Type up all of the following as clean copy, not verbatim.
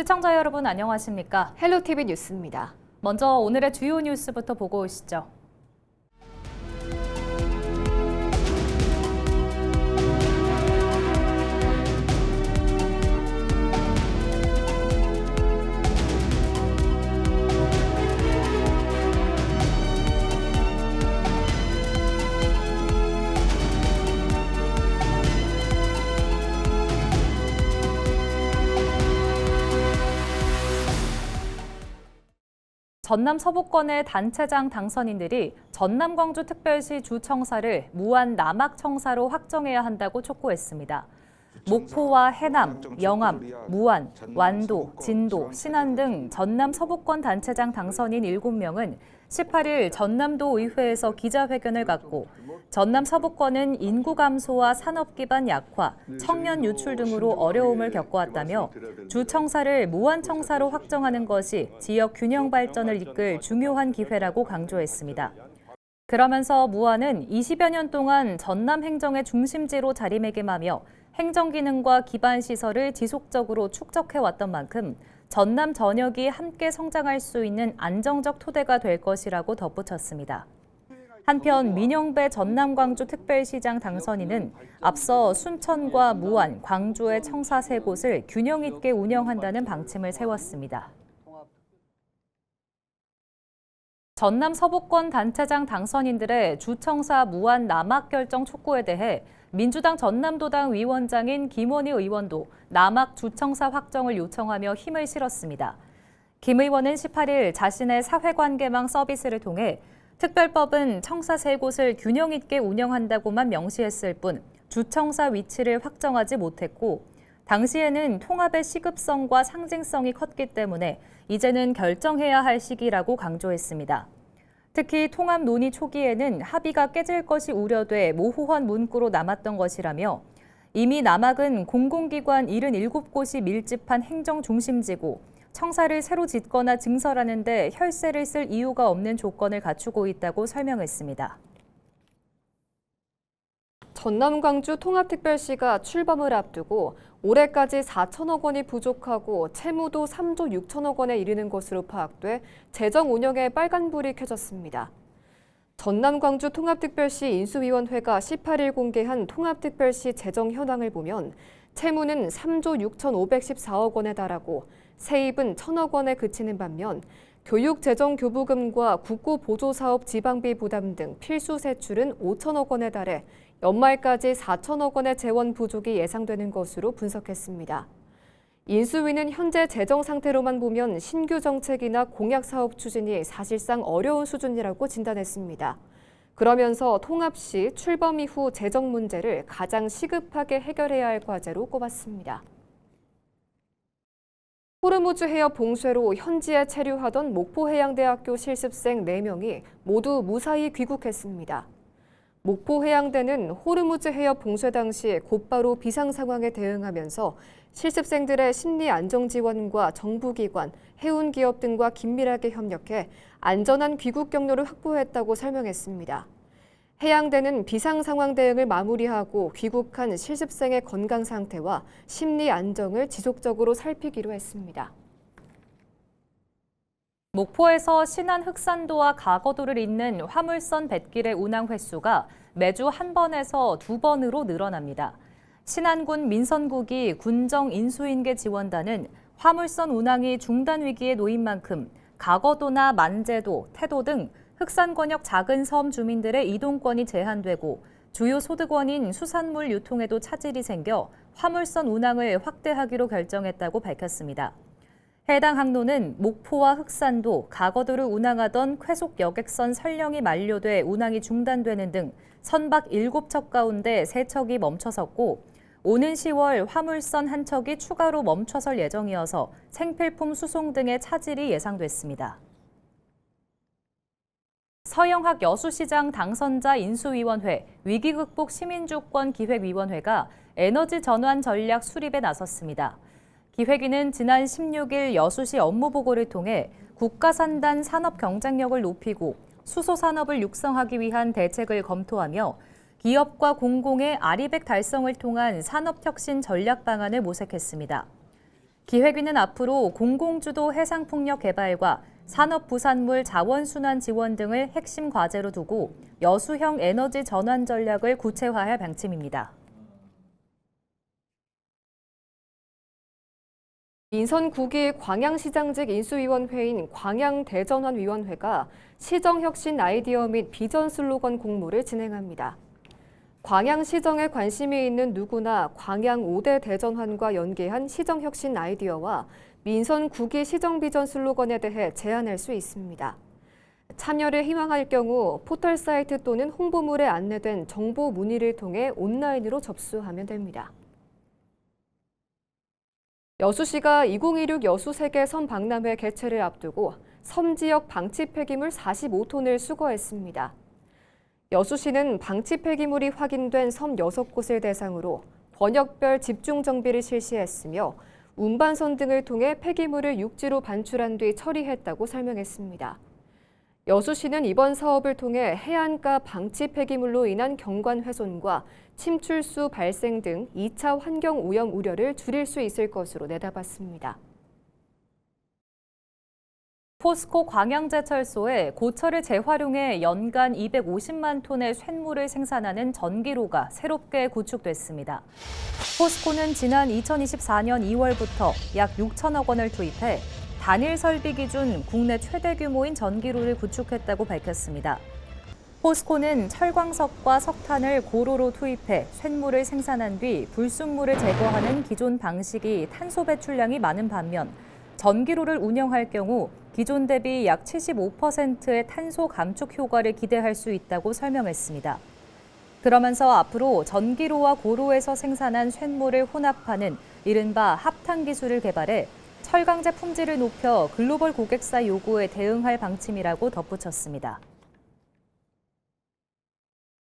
시청자 여러분 안녕하십니까? 헬로티비 뉴스입니다. 먼저 오늘의 주요 뉴스부터 보고 오시죠. 전남 서부권의 단체장 당선인들이 전남 광주특별시 주청사를 무한 남학청사로 확정해야 한다고 촉구했습니다. 목포와 해남, 영암, 무안, 완도, 진도, 신안 등 전남 서부권 단체장 당선인 7명은 18일 전남도 의회에서 기자회견을 갖고 전남 서부권은 인구 감소와 산업 기반 약화, 청년 유출 등으로 어려움을 겪어왔다며 주청사를 무한청사로 확정하는 것이 지역 균형 발전을 이끌 중요한 기회라고 강조했습니다. 그러면서 무안은 20여 년 동안 전남 행정의 중심지로 자리매김하며 행정 기능과 기반 시설을 지속적으로 축적해왔던 만큼 전남 전역이 함께 성장할 수 있는 안정적 토대가 될 것이라고 덧붙였습니다. 한편 민영배 전남광주특별시장 당선인은 앞서 순천과 무안, 광주의 청사 3곳을 균형 있게 운영한다는 방침을 세웠습니다. 전남 서부권 단체장 당선인들의 주청사 무한 남학 결정 촉구에 대해 민주당 전남도당 위원장인 김원희 의원도 남학 주청사 확정을 요청하며 힘을 실었습니다. 김 의원은 18일 자신의 사회관계망 서비스를 통해 특별법은 청사 3곳을 균형 있게 운영한다고만 명시했을 뿐 주청사 위치를 확정하지 못했고 당시에는 통합의 시급성과 상징성이 컸기 때문에 이제는 결정해야 할 시기라고 강조했습니다. 특히 통합 논의 초기에는 합의가 깨질 것이 우려돼 모호한 문구로 남았던 것이라며 이미 남학은 공공기관 77곳이 밀집한 행정 중심지고 청사를 새로 짓거나 증설하는 데 혈세를 쓸 이유가 없는 조건을 갖추고 있다고 설명했습니다. 전남 광주 통합특별시가 출범을 앞두고 올해까지 4천억 원이 부족하고 채무도 3조 6천억 원에 이르는 것으로 파악돼 재정 운영에 빨간불이 켜졌습니다. 전남 광주 통합특별시 인수위원회가 18일 공개한 통합특별시 재정 현황을 보면 채무는 3조 6,514억 원에 달하고 세입은 1,000억 원에 그치는 반면 교육재정교부금과 국고보조사업 지방비 부담 등 필수 세출은 5천억 원에 달해 연말까지 4천억 원의 재원 부족이 예상되는 것으로 분석했습니다. 인수위는 현재 재정 상태로만 보면 신규 정책이나 공약 사업 추진이 사실상 어려운 수준이라고 진단했습니다. 그러면서 통합 시 출범 이후 재정 문제를 가장 시급하게 해결해야 할 과제로 꼽았습니다. 호르무즈 해협 봉쇄로 현지에 체류하던 목포해양대학교 실습생 4명이 모두 무사히 귀국했습니다. 목포해양대는 호르무즈 해협 봉쇄 당시 곧바로 비상 상황에 대응하면서 실습생들의 심리 안정 지원과 정부기관, 해운기업 등과 긴밀하게 협력해 안전한 귀국 경로를 확보했다고 설명했습니다. 해양대는 비상 상황 대응을 마무리하고 귀국한 실습생의 건강 상태와 심리 안정을 지속적으로 살피기로 했습니다. 목포에서 신안 흑산도와 가거도를 잇는 화물선 뱃길의 운항 횟수가 매주 1번에서 2번으로 늘어납니다. 신안군 민선국이 군정 인수인계 지원단은 화물선 운항이 중단 위기에 놓인 만큼 가거도나 만제도, 태도 등 흑산 권역 작은 섬 주민들의 이동권이 제한되고 주요 소득원인 수산물 유통에도 차질이 생겨 화물선 운항을 확대하기로 결정했다고 밝혔습니다. 해당 항로는 목포와 흑산도, 가거도를 운항하던 쾌속 여객선 설령이 만료돼 운항이 중단되는 등 선박 7척 가운데 3척이 멈춰섰고 오는 10월 화물선 1척이 추가로 멈춰설 예정이어서 생필품 수송 등의 차질이 예상됐습니다. 서영학 여수시장 당선자 인수위원회, 위기극복 시민주권기획위원회가 에너지 전환 전략 수립에 나섰습니다. 기획위는 지난 16일 여수시 업무보고를 통해 국가산단 산업 경쟁력을 높이고 수소산업을 육성하기 위한 대책을 검토하며 기업과 공공의 아리백 달성을 통한 산업혁신 전략 방안을 모색했습니다. 기획위는 앞으로 공공주도 해상풍력 개발과 산업부산물 자원순환 지원 등을 핵심 과제로 두고 여수형 에너지 전환 전략을 구체화할 방침입니다. 인선 9기 광양시장직 인수위원회인 광양대전환위원회가 시정혁신 아이디어 및 비전 슬로건 공모를 진행합니다. 광양시정에 관심이 있는 누구나 광양 5대 대전환과 연계한 시정혁신 아이디어와 민선 9기 시정비전 슬로건에 대해 제안할 수 있습니다. 참여를 희망할 경우 포털 사이트 또는 홍보물에 안내된 정보 문의를 통해 온라인으로 접수하면 됩니다. 여수시가 2016 여수세계 섬박람회 개최를 앞두고 섬 지역 방치 폐기물 45톤을 수거했습니다. 여수시는 방치 폐기물이 확인된 섬 6곳을 대상으로 권역별 집중 정비를 실시했으며 운반선 등을 통해 폐기물을 육지로 반출한 뒤 처리했다고 설명했습니다. 여수시는 이번 사업을 통해 해안가 방치 폐기물로 인한 경관 훼손과 침출수 발생 등 2차 환경 오염 우려를 줄일 수 있을 것으로 내다봤습니다. 포스코 광양제철소에 고철을 재활용해 연간 250만 톤의 쇳물을 생산하는 전기로가 새롭게 구축됐습니다. 포스코는 지난 2024년 2월부터 약 6천억 원을 투입해 단일 설비 기준 국내 최대 규모인 전기로를 구축했다고 밝혔습니다. 포스코는 철광석과 석탄을 고로로 투입해 쇳물을 생산한 뒤 불순물을 제거하는 기존 방식이 탄소 배출량이 많은 반면 전기로를 운영할 경우 기존 대비 약 75%의 탄소 감축 효과를 기대할 수 있다고 설명했습니다. 그러면서 앞으로 전기로와 고로에서 생산한 쇳물을 혼합하는 이른바 합탄 기술을 개발해 철강제 품질을 높여 글로벌 고객사 요구에 대응할 방침이라고 덧붙였습니다.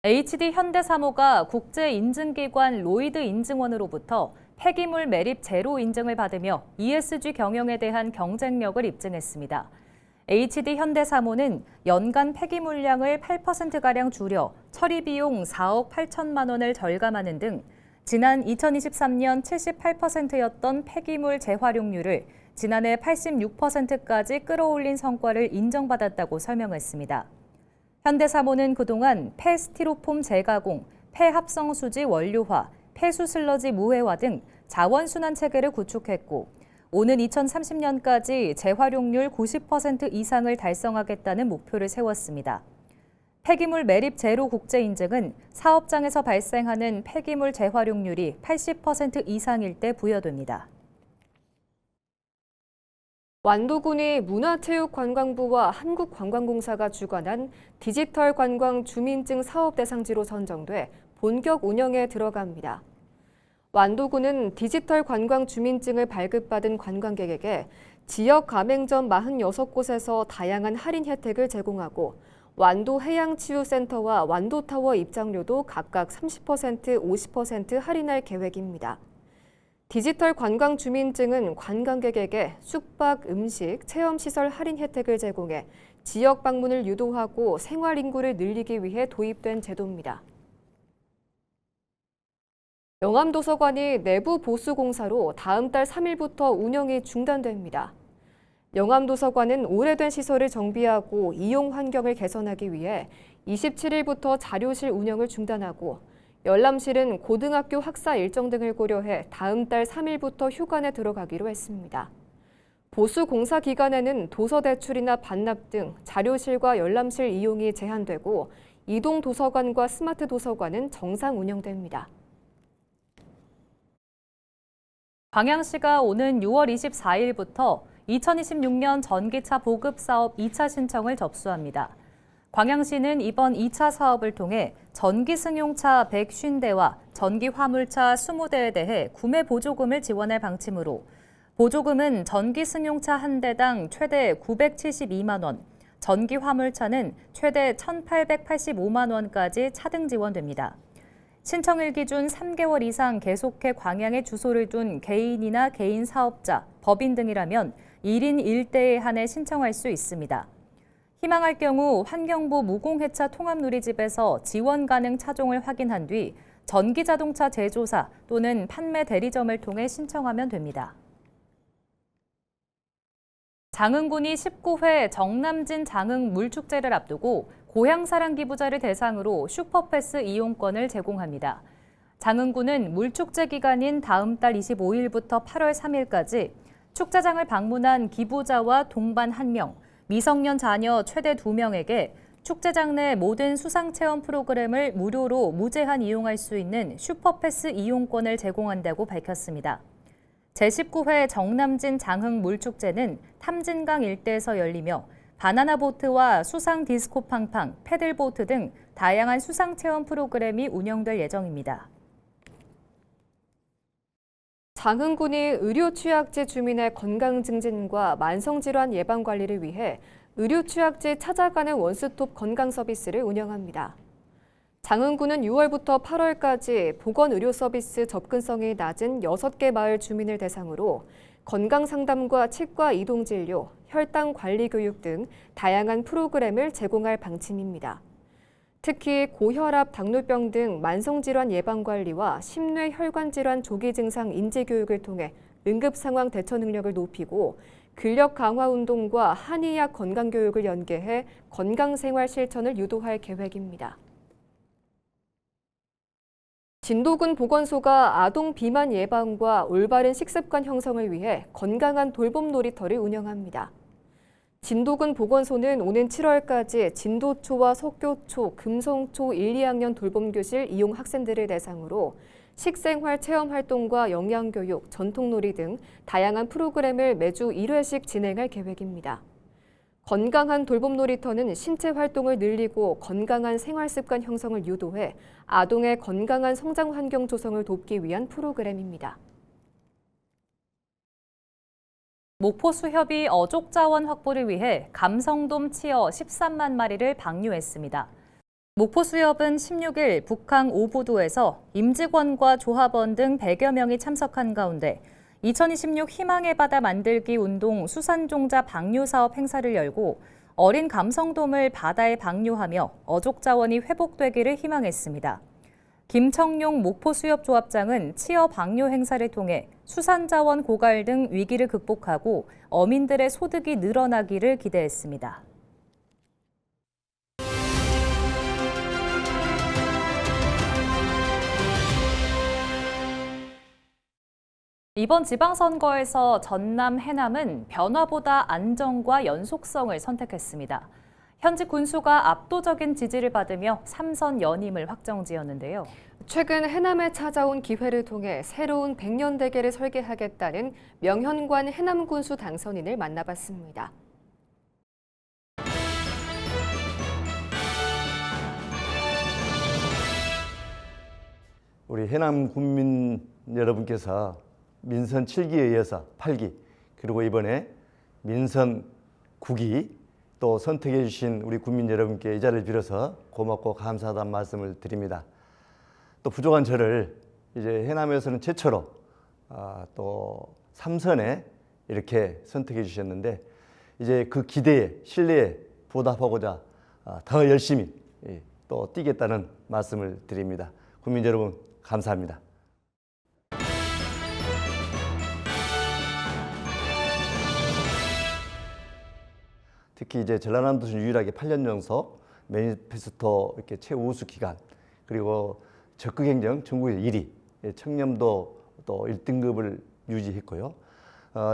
HD 현대사모가 국제인증기관 로이드 인증원으로부터 폐기물 매립 제로 인증을 받으며 ESG 경영에 대한 경쟁력을 입증했습니다. HD 현대사모는 연간 폐기물량을 8%가량 줄여 처리 비용 4억 8천만 원을 절감하는 등 지난 2023년 78%였던 폐기물 재활용률을 지난해 86%까지 끌어올린 성과를 인정받았다고 설명했습니다. 현대사모는 그동안 폐스티로폼 재가공, 폐합성수지 원료화, 폐수슬러지 무해화 등 자원순환 체계를 구축했고 오는 2030년까지 재활용률 90% 이상을 달성하겠다는 목표를 세웠습니다. 폐기물 매립 제로 국제인증은 사업장에서 발생하는 폐기물 재활용률이 80% 이상일 때 부여됩니다. 완도군이 문화체육관광부와 한국관광공사가 주관한 디지털 관광 주민증 사업 대상지로 선정돼 본격 운영에 들어갑니다. 완도군은 디지털 관광 주민증을 발급받은 관광객에게 지역 가맹점 46곳에서 다양한 할인 혜택을 제공하고 완도 해양치유센터와 완도타워 입장료도 각각 30%, 50% 할인할 계획입니다. 디지털 관광 주민증은 관광객에게 숙박, 음식, 체험시설 할인 혜택을 제공해 지역 방문을 유도하고 생활 인구를 늘리기 위해 도입된 제도입니다. 영암도서관이 내부 보수 공사로 다음 달 3일부터 운영이 중단됩니다. 영암도서관은 오래된 시설을 정비하고 이용 환경을 개선하기 위해 27일부터 자료실 운영을 중단하고 열람실은 고등학교 학사 일정 등을 고려해 다음 달 3일부터 휴관에 들어가기로 했습니다. 보수 공사 기간에는 도서 대출이나 반납 등 자료실과 열람실 이용이 제한되고 이동 도서관과 스마트 도서관은 정상 운영됩니다. 광양시가 오는 6월 24일부터 2026년 전기차 보급 사업 2차 신청을 접수합니다. 광양시는 이번 2차 사업을 통해 전기 승용차 150대와 전기 화물차 20대에 대해 구매 보조금을 지원할 방침으로 보조금은 전기 승용차 한 대당 최대 972만 원, 전기 화물차는 최대 1,885만 원까지 차등 지원됩니다. 신청일 기준 3개월 이상 계속해 광양에 주소를 둔 개인이나 개인 사업자, 법인 등이라면 1인 1대에 한해 신청할 수 있습니다. 희망할 경우 환경부 무공해차 통합누리집에서 지원 가능 차종을 확인한 뒤 전기자동차 제조사 또는 판매 대리점을 통해 신청하면 됩니다. 장흥군이 19회 정남진 장흥 물축제를 앞두고 고향사랑 기부자를 대상으로 슈퍼패스 이용권을 제공합니다. 장흥군은 물축제 기간인 다음 달 25일부터 8월 3일까지 축제장을 방문한 기부자와 동반 1명, 미성년 자녀 최대 2명에게 축제장 내 모든 수상체험 프로그램을 무료로 무제한 이용할 수 있는 슈퍼패스 이용권을 제공한다고 밝혔습니다. 제19회 정남진 장흥 물축제는 탐진강 일대에서 열리며 바나나 보트와 수상 디스코 팡팡, 패들보트 등 다양한 수상 체험 프로그램이 운영될 예정입니다. 장흥군이 의료 취약지 주민의 건강 증진과 만성질환 예방 관리를 위해 의료 취약지 찾아가는 원스톱 건강 서비스를 운영합니다. 장흥군은 6월부터 8월까지 보건의료 서비스 접근성이 낮은 6개 마을 주민을 대상으로 건강상담과 치과 이동진료, 혈당 관리 교육 등 다양한 프로그램을 제공할 방침입니다. 특히 고혈압, 당뇨병 등 만성질환 예방관리와 심뇌혈관질환 조기 증상 인지 교육을 통해 응급상황 대처 능력을 높이고 근력 강화 운동과 한의학 건강교육을 연계해 건강생활 실천을 유도할 계획입니다. 진도군 보건소가 아동 비만 예방과 올바른 식습관 형성을 위해 건강한 돌봄 놀이터를 운영합니다. 진도군 보건소는 오는 7월까지 진도초와 석교초, 금성초 1, 2학년 돌봄교실 이용 학생들을 대상으로 식생활 체험 활동과 영양교육, 전통놀이 등 다양한 프로그램을 매주 1회씩 진행할 계획입니다. 건강한 돌봄 놀이터는 신체 활동을 늘리고 건강한 생활 습관 형성을 유도해 아동의 건강한 성장 환경 조성을 돕기 위한 프로그램입니다. 목포수협이 어족 자원 확보를 위해 감성돔 치어 13만 마리를 방류했습니다. 목포수협은 16일 북항 오보도에서 임직원과 조합원 등 100여 명이 참석한 가운데 2026 희망의 바다 만들기 운동 수산종자 방류 사업 행사를 열고 어린 감성돔을 바다에 방류하며 어족 자원이 회복되기를 희망했습니다. 김청용 목포수협조합장은 치어 방류 행사를 통해 수산자원 고갈 등 위기를 극복하고 어민들의 소득이 늘어나기를 기대했습니다. 이번 지방선거에서 전남, 해남은 변화보다 안정과 연속성을 선택했습니다. 현직 군수가 압도적인 지지를 받으며 3선 연임을 확정지었는데요. 최근 해남에 찾아온 기회를 통해 새로운 100년 대계를 설계하겠다는 명현관 해남 군수 당선인을 만나봤습니다. 우리 해남 국민 여러분께서 민선 7기에 이어서 8기, 그리고 이번에 민선 9기 또 선택해 주신 우리 국민 여러분께 이 자리를 빌어서 고맙고 감사하다는 말씀을 드립니다. 또 부족한 저를 이제 해남에서는 최초로 또 3선에 이렇게 선택해 주셨는데 이제 그 기대에 신뢰에 보답하고자 더 열심히 또 뛰겠다는 말씀을 드립니다. 국민 여러분 감사합니다. 특히 이제 전라남도에서 유일하게 8년 연속 매니페스토 이렇게 최우수 기간, 그리고 적극 행정 전국의 1위, 청렴도 또 1등급을 유지했고요.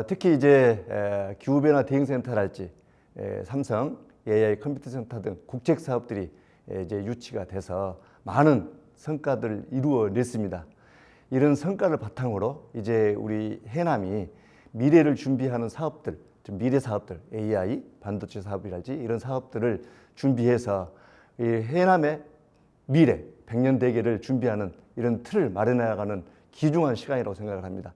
특히 이제 기후변화 대응센터랄지 삼성 AI 컴퓨터 센터 등 국책 사업들이 이제 유치가 돼서 많은 성과들을 이루어냈습니다. 이런 성과를 바탕으로 이제 우리 해남이 미래를 준비하는 사업들, 미래 사업들, AI, 반도체 사업이랄지 이런 사업들을 준비해서 이 해남의 미래, 100년 대계를 준비하는 이런 틀을 마련해 나가는 귀중한 시간이라고 생각을 합니다.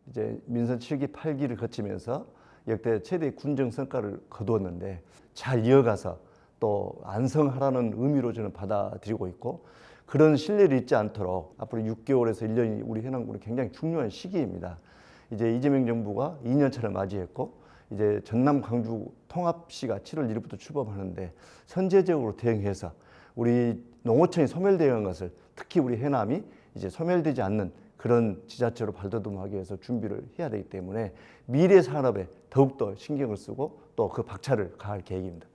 이제 민선 7기, 8기를 거치면서 역대 최대 군정 성과를 거두었는데 잘 이어가서 또 안성하라는 의미로 저는 받아들이고 있고, 그런 신뢰를 잊지 않도록 앞으로 6개월에서 1년이 우리 해남군이 굉장히 중요한 시기입니다. 이제 이재명 정부가 2년차를 맞이했고 이제 전남 광주 통합시가 7월 1일부터 출범하는데 선제적으로 대응해서 우리 농어촌이 소멸되어 간 것을 특히 우리 해남이 이제 소멸되지 않는 그런 지자체로 발돋움하기 위해서 준비를 해야 되기 때문에 미래 산업에 더욱더 신경을 쓰고 또 그 박차를 가할 계획입니다.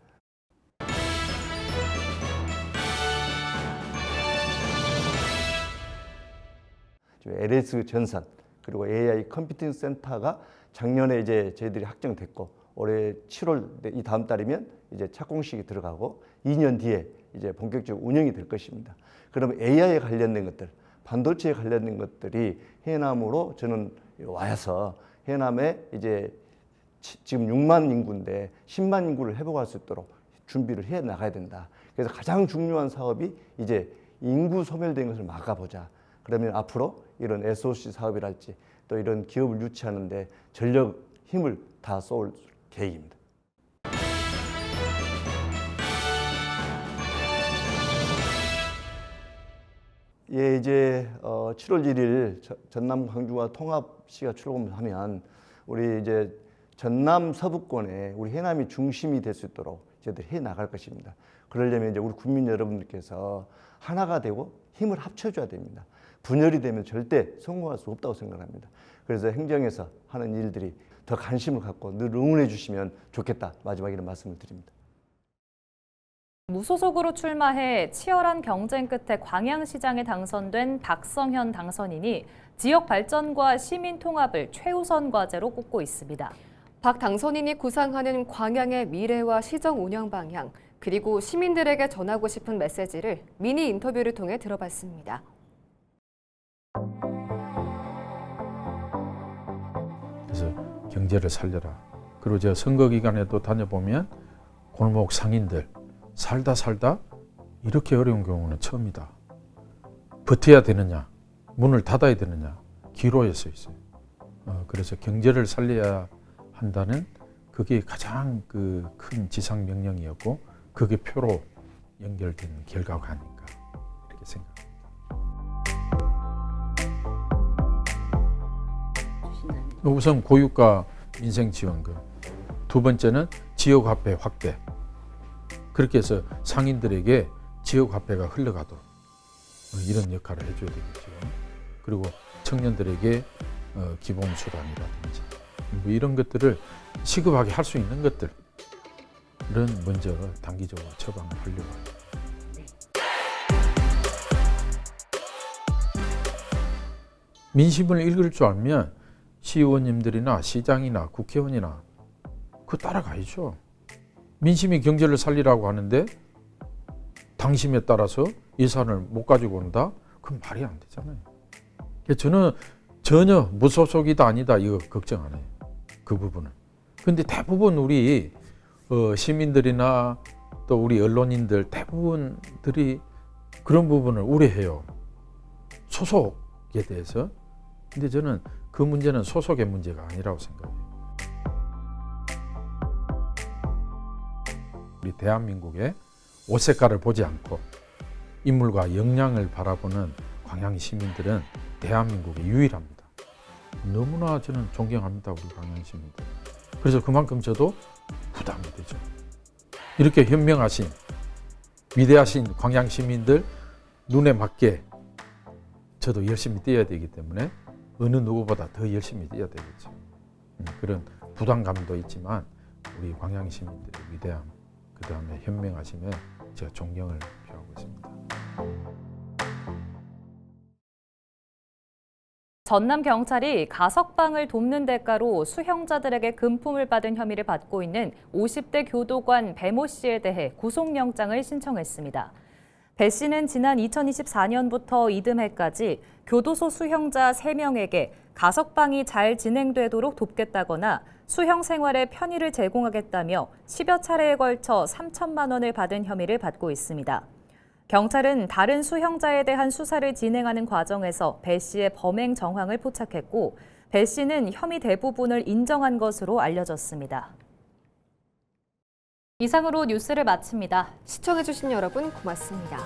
LS 전산 그리고 AI 컴퓨팅 센터가 작년에 이제 저희들이 확정됐고 올해 7월 이 다음 달이면 이제 착공식이 들어가고 2년 뒤에 이제 본격적으로 운영이 될 것입니다. 그러면 AI에 관련된 것들, 반도체에 관련된 것들이 해남으로 저는 와서 해남에 이제 지금 6만 인구인데 10만 인구를 회복할 수 있도록 준비를 해 나가야 된다. 그래서 가장 중요한 사업이 이제 인구 소멸된 것을 막아보자. 그러면 앞으로 이런 SOC 사업이랄지 또 이런 기업을 유치하는데 전력 힘을 다 쏠 계획입니다. 예, 이제 7월 1일 전남 광주와 통합시가 출범하면 우리 이제 전남 서부권에 우리 해남이 중심이 될 수 있도록 저희들이 해 나갈 것입니다. 그러려면 이제 우리 국민 여러분들께서 하나가 되고 힘을 합쳐줘야 됩니다. 분열이 되면 절대 성공할 수 없다고 생각합니다. 그래서 행정에서 하는 일들이 더 관심을 갖고 늘 응원해 주시면 좋겠다. 마지막에 이런 말씀을 드립니다. 무소속으로 출마해 치열한 경쟁 끝에 광양시장에 당선된 박성현 당선인이 지역 발전과 시민 통합을 최우선 과제로 꼽고 있습니다. 박 당선인이 구상하는 광양의 미래와 시정 운영 방향, 그리고 시민들에게 전하고 싶은 메시지를 미니 인터뷰를 통해 들어봤습니다. 그래서 경제를 살려라. 그리고 저 선거 기간에도 다녀보면 골목 상인들 살다 이렇게 어려운 경우는 처음이다. 버텨야 되느냐, 문을 닫아야 되느냐, 기로에 서 있어요. 그래서 경제를 살려야 한다는 그게 가장 그 큰 지상 명령이었고 그게 표로 연결된 결과가 아닌가 이렇게 생각합니다. 우선 고유가 민생지원금, 두 번째는 지역화폐 확대. 그렇게 해서 상인들에게 지역화폐가 흘러가도록 이런 역할을 해줘야 되겠죠. 그리고 청년들에게 기본수당이라든지 뭐 이런 것들을 시급하게 할 수 있는 것들은 먼저 단기적으로 처방을 하려고 합니다. 민심을 읽을 줄 알면 시의원님들이나 시장이나 국회의원이나 그거 따라가야죠. 민심이 경제를 살리라고 하는데 당심에 따라서 예산을 못 가지고 온다? 그건 말이 안 되잖아요. 저는 전혀 무소속이다 아니다 이거 걱정 안 해요. 그 부분은. 근데 대부분 우리 시민들이나 또 우리 언론인들 대부분들이 그런 부분을 우려해요. 소속에 대해서. 근데 저는 그 문제는 소속의 문제가 아니라고 생각해요. 우리 대한민국의 옷 색깔을 보지 않고 인물과 역량을 바라보는 광양 시민들은 대한민국에 유일합니다. 너무나 저는 존경합니다. 우리 광양 시민들. 그래서 그만큼 저도 부담이 되죠. 이렇게 현명하신 위대하신 광양 시민들 눈에 맞게 저도 열심히 뛰어야 되기 때문에 어느 누구보다 더 열심히 뛰어야 되겠죠. 그런 부담감도 있지만 우리 광양 시민들의 위대함, 그 다음에 현명하심에 제가 존경을 표하고 있습니다. 전남경찰이 가석방을 돕는 대가로 수형자들에게 금품을 받은 혐의를 받고 있는 50대 교도관 배모 씨에 대해 구속영장을 신청했습니다. 배 씨는 지난 2024년부터 이듬해까지 교도소 수형자 3명에게 가석방이 잘 진행되도록 돕겠다거나 수형 생활에 편의를 제공하겠다며 10여 차례에 걸쳐 3천만 원을 받은 혐의를 받고 있습니다. 경찰은 다른 수형자에 대한 수사를 진행하는 과정에서 배 씨의 범행 정황을 포착했고 배 씨는 혐의 대부분을 인정한 것으로 알려졌습니다. 이상으로 뉴스를 마칩니다. 시청해주신 여러분 고맙습니다.